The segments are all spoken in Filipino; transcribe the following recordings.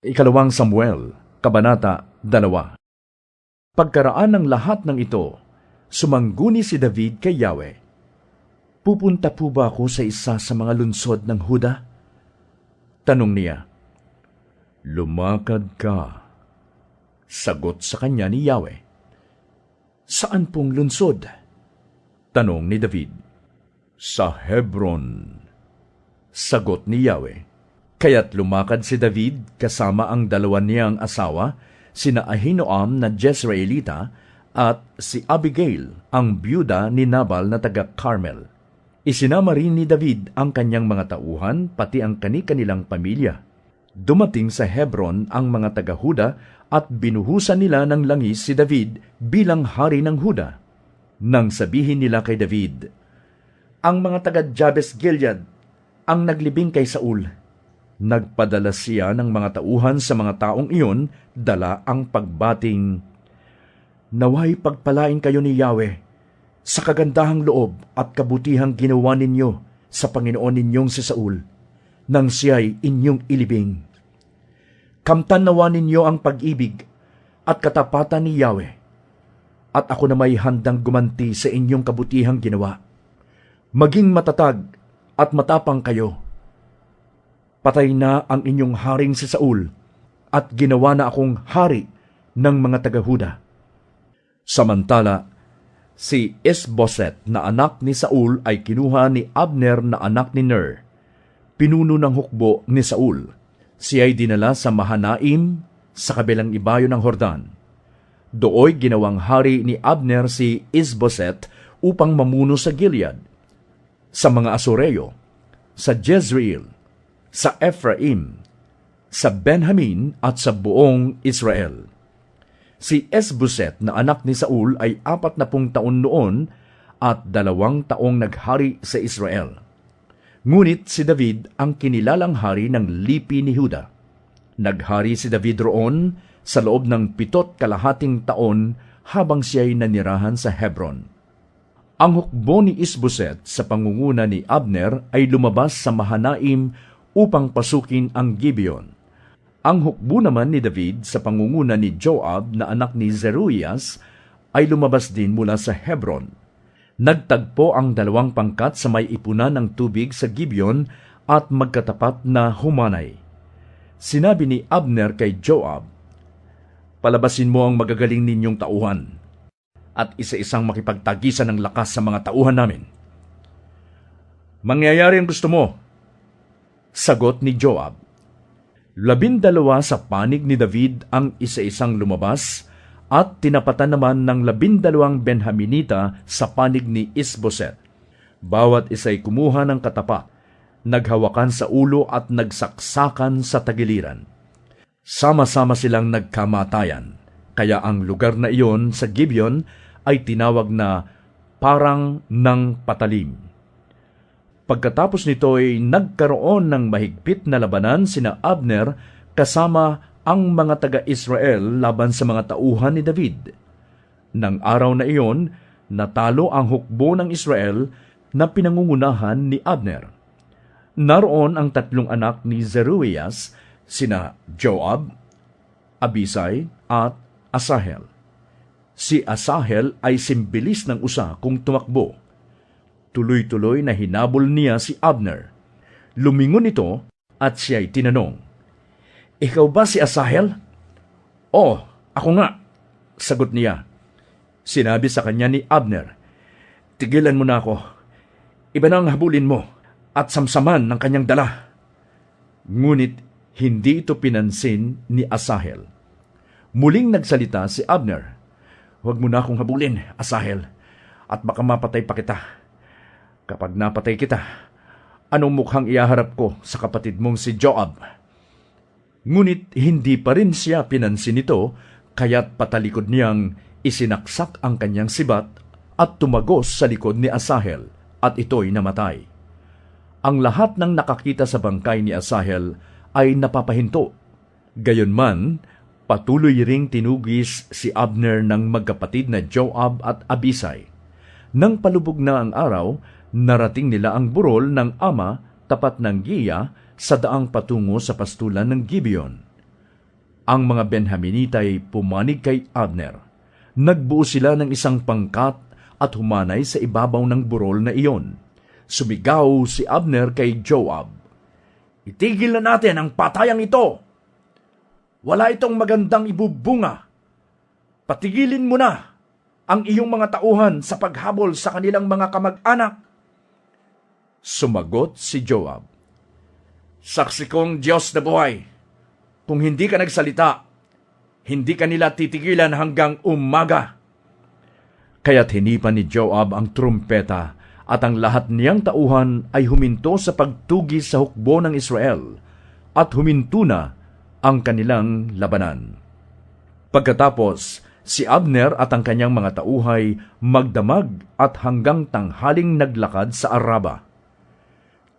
Ikalawang Samuel, Kabanata 2. Pagkaraan ng lahat ng ito, sumangguni si David kay Yahweh. Pupunta po ba ako sa isa sa mga lungsod ng Huda? Tanong niya. Lumakad ka. Sagot sa kanya ni Yahweh. Saan pong lungsod? Tanong ni David. Sa Hebron. Sagot ni Yahweh. Kaya't lumakad si David kasama ang dalawa niyang asawa, sina Ahinoam na Jezreelita at si Abigail, ang byuda ni Nabal na taga-Carmel. Isinama rin ni David ang kanyang mga tauhan, pati ang kani-kanilang pamilya. Dumating sa Hebron ang mga taga-Huda at binuhusan nila ng langis si David bilang hari ng Huda. Nang sabihin nila kay David, ang mga taga-Jabes Gilead ang naglibing kay Saul. Nagpadala siya ng mga tauhan sa mga taong iyon, dala ang pagbating, Naway pagpalain kayo ni Yahweh sa kagandahang loob at kabutihang ginawa ninyo sa Panginoon ninyong si Saul, nang siya'y inyong ilibing. Kamtan nawa ninyo ang pag-ibig at katapatan ni Yahweh, at ako na may handang gumanti sa inyong kabutihang ginawa. Maging matatag at matapang kayo. Patay na ang inyong haring si Saul, at ginawa na akong hari ng mga taga-Huda. Samantala, si Isboset na anak ni Saul ay kinuha ni Abner na anak ni Ner, pinuno ng hukbo ni Saul. Siya ay dinala sa Mahanaim sa kabilang ibayo ng Hordan. Dooy ginawang hari ni Abner si Isboset upang mamuno sa Gilead, sa mga Asoreo, sa Jezreel, sa Ephraim, sa Benjamin at sa buong Israel. Si Isboset na anak ni Saul ay 40 taon noon at 2 taong naghari sa Israel. Ngunit si David ang kinilalang hari ng lipi ni Huda. Naghari si David roon sa loob ng 7 taon habang siya'y nanirahan sa Hebron. Ang hukbo ni Isboset sa pangunguna ni Abner ay lumabas sa Mahanaim upang pasukin ang Gibeon. Ang hukbo naman ni David sa pangunguna ni Joab na anak ni Zeruias ay lumabas din mula sa Hebron. Nagtagpo ang 2 pangkat sa may ipunan ng tubig sa Gibeon at magkatapat na humanay. Sinabi ni Abner kay Joab, Palabasin mo ang magagaling ninyong tauhan, at isa-isang makipagtagisan ng lakas sa mga tauhan namin. Mangyayari ang gusto mo, sagot ni Joab. 12 sa panig ni David ang isa-isang lumabas, at tinapatan naman ng 12 Benjaminita sa panig ni Isboset. Bawat isa'y kumuha ng katapat, naghawakan sa ulo at nagsaksakan sa tagiliran. Sama-sama silang nagkamatayan, kaya ang lugar na iyon sa Gibeon ay tinawag na Parang ng Patalim. Pagkatapos nito ay nagkaroon ng mahigpit na labanan sina Abner kasama ang mga taga-Israel laban sa mga tauhan ni David. Nang araw na iyon, natalo ang hukbo ng Israel na pinangungunahan ni Abner. Naroon ang 3 anak ni Zeruias, sina Joab, Abisai at Asahel. Si Asahel ay simbilis ng usa kung tumakbo. Tuloy-tuloy na hinabol niya si Abner. Lumingon ito at siya'y tinanong, Ikaw ba si Asahel? Oo, ako nga, sagot niya. Sinabi sa kanya ni Abner, Tigilan mo na ako. Iba na ang habulin mo at samsaman ng kanyang dala. Ngunit hindi ito pinansin ni Asahel. Muling nagsalita si Abner, Huwag mo na akong habulin, Asahel, at baka mapatay pa kita. Kapag napatay kita, anong mukhang ihaharap ko sa kapatid mong si Joab? Ngunit hindi pa rin siya pinansin nito, kaya't patalikod niyang isinaksak ang kanyang sibat at tumagos sa likod ni Asahel, at ito'y namatay. Ang lahat ng nakakita sa bangkay ni Asahel ay napapahinto. Gayunman, patuloy ring tinugis si Abner ng magkapatid na Joab at Abisai. Nang palubog na ang araw, narating nila ang burol ng ama tapat ng Giya sa daang patungo sa pastulan ng Gibeon. Ang mga Benjaminita ay pumanig kay Abner. Nagbuo sila ng isang pangkat at humanay sa ibabaw ng burol na iyon. Sumigaw si Abner kay Joab, "Itigil na natin ang patayang ito! Wala itong magandang ibubunga. Patigilin mo na ang iyong mga tauhan sa paghabol sa kanilang mga kamag-anak." Sumagot si Joab, "Saksi kong Diyos na buhay, kung hindi ka nagsalita, hindi ka nila titigilan hanggang umaga." Kaya't hinipan ni Joab ang trumpeta at ang lahat niyang tauhan ay huminto sa pagtugi sa hukbo ng Israel at huminto na ang kanilang labanan. Pagkatapos, si Abner at ang kanyang mga tauhay magdamag at hanggang tanghaling naglakad sa Araba.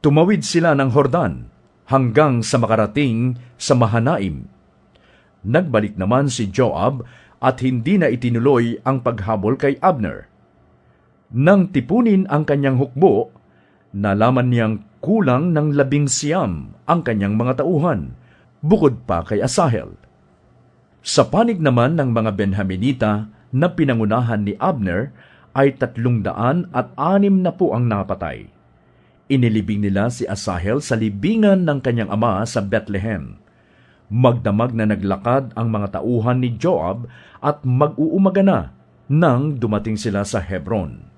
Tumawid sila ng Hordan hanggang sa makarating sa Mahanaim. Nagbalik naman si Joab at hindi na itinuloy ang paghabol kay Abner. Nang tipunin ang kanyang hukbo, nalaman niyang kulang ng 19 ang kanyang mga tauhan, bukod pa kay Asahel. Sa panig naman ng mga Benjaminita na pinangunahan ni Abner ay 360 ang napatay. Inilibing nila si Asahel sa libingan ng kanyang ama sa Bethlehem. Magdamag na naglakad ang mga tauhan ni Joab at mag-uumaga na nang dumating sila sa Hebron.